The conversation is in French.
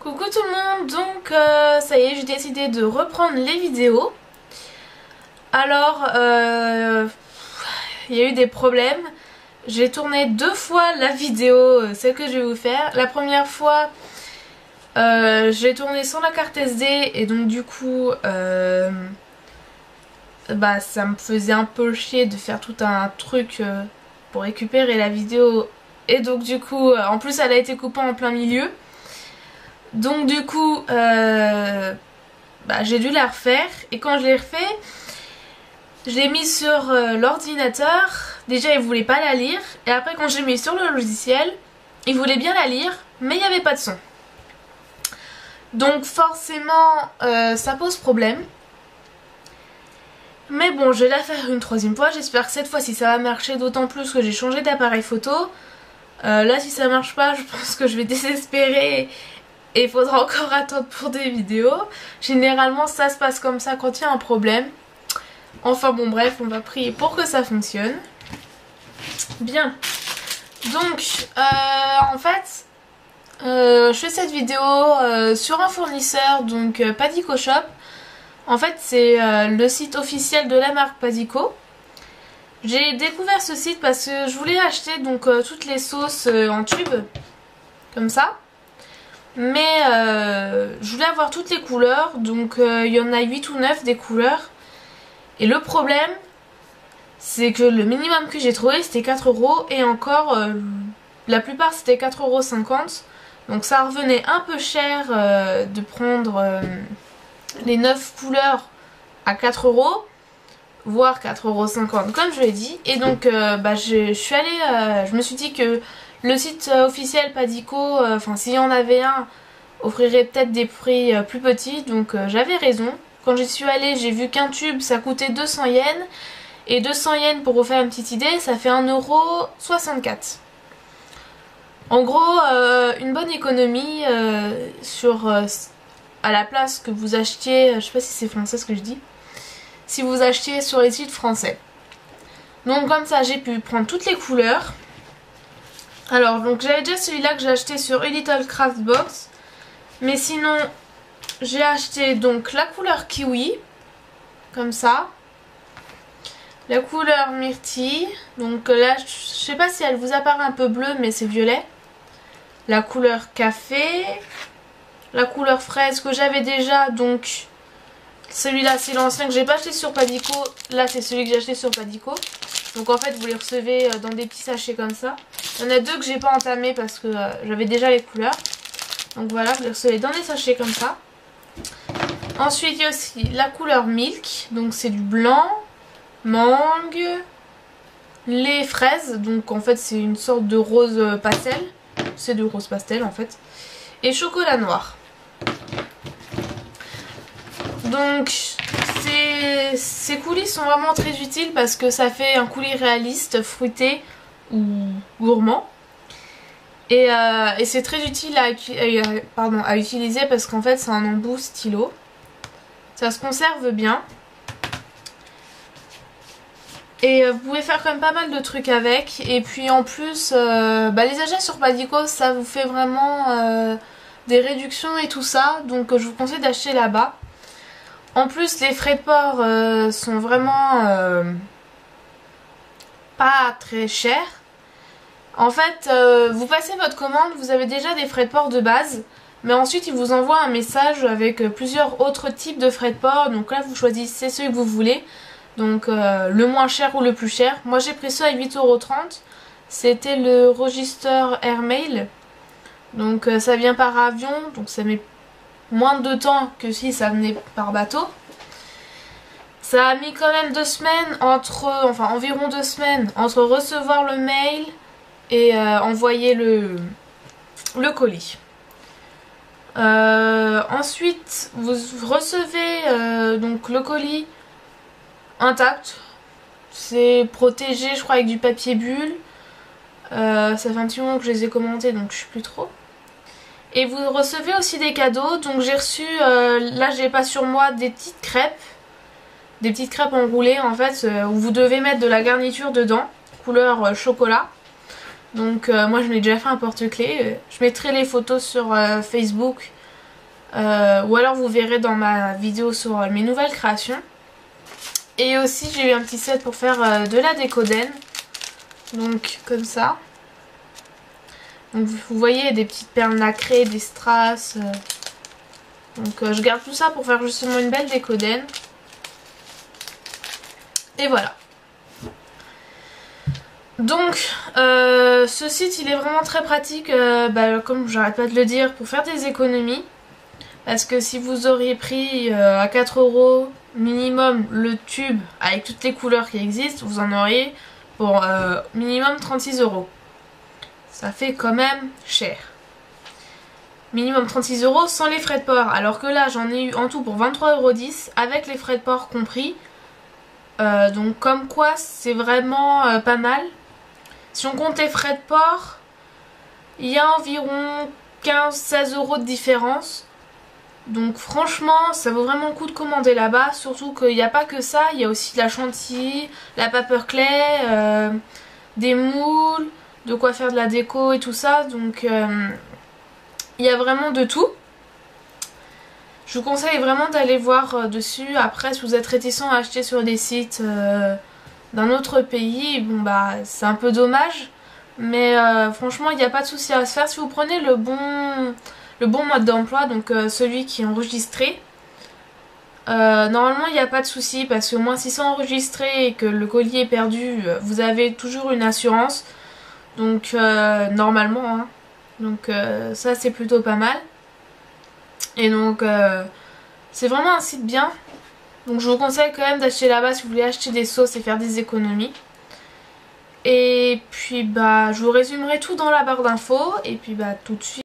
Coucou tout le monde, donc ça y est, j'ai décidé de reprendre les vidéos. Alors, il y a eu des problèmes. J'ai tourné 2 fois la vidéo, celle que je vais vous faire. La première fois, j'ai tourné sans la carte SD et donc du coup, ça me faisait un peu chier de faire tout un truc pour récupérer la vidéo. Et donc du coup, en plus elle a été coupée en plein milieu. Donc du coup, j'ai dû la refaire. Et quand je l'ai refait, je l'ai mise sur l'ordinateur. Déjà il voulait pas la lire. Et après quand j'ai mis sur le logiciel, il voulait bien la lire, mais il n'y avait pas de son. Donc forcément ça pose problème. Mais bon, je vais la faire une 3e fois. J'espère que cette fois-ci ça va marcher, d'autant plus que j'ai changé d'appareil photo. Là si ça marche pas, je pense que je vais désespérer. Et il faudra encore attendre pour des vidéos. Généralement ça se passe comme ça quand il y a un problème. Enfin bon bref, on va prier pour que ça fonctionne. Bien. Donc en fait je fais cette vidéo sur un fournisseur, donc Padico Shop. En fait c'est le site officiel de la marque Padico. J'ai découvert ce site parce que je voulais acheter donc toutes les sauces en tube. Comme ça. Mais je voulais avoir toutes les couleurs, donc il y en a 8 ou 9 des couleurs. Et le problème, c'est que le minimum que j'ai trouvé c'était 4 € et encore la plupart c'était 4,50 €. Donc ça revenait un peu cher de prendre les 9 couleurs à 4 €, voire 4,50 € comme je l'ai dit. Et donc je suis allée, je me suis dit que le site officiel Padico, s'il y en avait un, offrirait peut-être des prix plus petits, donc j'avais raison. Quand j'y suis allée, j'ai vu qu'un tube ça coûtait 200 yens, et 200 yens, pour vous faire une petite idée, ça fait 1,64 €. En gros, une bonne économie à la place que vous achetiez, je sais pas si c'est français ce que je dis, si vous achetiez sur les sites français. Donc comme ça j'ai pu prendre toutes les couleurs. Alors donc j'avais déjà celui-là que j'ai acheté sur A Little Craft Box. Mais sinon j'ai acheté donc la couleur kiwi. Comme ça. La couleur myrtille. Donc là je sais pas si elle vous apparaît un peu bleue, mais c'est violet. La couleur café. La couleur fraise que j'avais déjà. Donc celui-là c'est l'ancien que j'ai pas acheté sur Padico. Là c'est celui que j'ai acheté sur Padico. Donc en fait vous les recevez dans des petits sachets comme ça. Il y en a 2 que j'ai pas entamé parce que j'avais déjà les couleurs. Donc voilà, vous les recevez dans des sachets comme ça. Ensuite il y a aussi la couleur milk. Donc c'est du blanc, mangue, les fraises. Donc en fait c'est une sorte de rose pastel. C'est du rose pastel en fait. Et chocolat noir. Donc ces coulis sont vraiment très utiles parce que ça fait un coulis réaliste, fruité ou gourmand. Et c'est très utile à utiliser parce qu'en fait c'est un embout stylo. Ça se conserve bien. Et vous pouvez faire quand même pas mal de trucs avec. Et puis en plus, les achats sur Padico, ça vous fait vraiment des réductions et tout ça. Donc je vous conseille d'acheter là-bas. En plus les frais de port sont vraiment pas très chers. En fait vous passez votre commande, vous avez déjà des frais de port de base. Mais ensuite ils vous envoient un message avec plusieurs autres types de frais de port. Donc là vous choisissez celui que vous voulez. Donc le moins cher ou le plus cher. Moi j'ai pris ça à 8,30 €. C'était le Register Airmail. Donc ça vient par avion. Donc ça met moins de temps que si ça venait par bateau. Ça a mis quand même 2 semaines environ 2 semaines entre recevoir le mail et envoyer le colis. Ensuite vous recevez donc le colis intact. C'est protégé je crois avec du papier bulle. Ça fait un petit moment que je les ai commandés donc je sais plus trop. Et vous recevez aussi des cadeaux. Donc j'ai reçu, là j'ai pas sur moi, des petites crêpes. Des petites crêpes enroulées en fait, où vous devez mettre de la garniture dedans, couleur chocolat. Donc moi je m'ai déjà fait un porte-clés. Je mettrai les photos sur Facebook ou alors vous verrez dans ma vidéo sur mes nouvelles créations. Et aussi j'ai eu un petit set pour faire de la décoden, donc comme ça. Donc vous voyez des petites perles nacrées, des strass. Donc je garde tout ça pour faire justement une belle décoden. Et voilà. Donc ce site il est vraiment très pratique, comme j'arrête pas de le dire, pour faire des économies. Parce que si vous auriez pris à 4 € minimum le tube avec toutes les couleurs qui existent, vous en auriez pour minimum 36 €. Ça fait quand même cher. Minimum 36 € sans les frais de port. Alors que là j'en ai eu en tout pour 23,10 € avec les frais de port compris. Donc comme quoi c'est vraiment pas mal. Si on compte les frais de port, il y a environ 15-16 € de différence. Donc franchement ça vaut vraiment le coup de commander là-bas. Surtout qu'il n'y a pas que ça, il y a aussi de la chantilly, la paperclay, des moules, de quoi faire de la déco et tout ça. Donc il y a vraiment de tout. Je vous conseille vraiment d'aller voir dessus. Après, si vous êtes réticent à acheter sur des sites d'un autre pays, bon bah c'est un peu dommage. Mais franchement, il n'y a pas de souci à se faire. Si vous prenez le bon mode d'emploi, donc celui qui est enregistré, normalement il n'y a pas de souci. Parce que moins si c'est enregistré et que le colis est perdu, vous avez toujours une assurance. Donc normalement, hein. Donc ça c'est plutôt pas mal. Et donc c'est vraiment un site bien. Donc je vous conseille quand même d'acheter là-bas si vous voulez acheter des sauces et faire des économies. Et puis bah je vous résumerai tout dans la barre d'infos. Et puis bah tout de suite.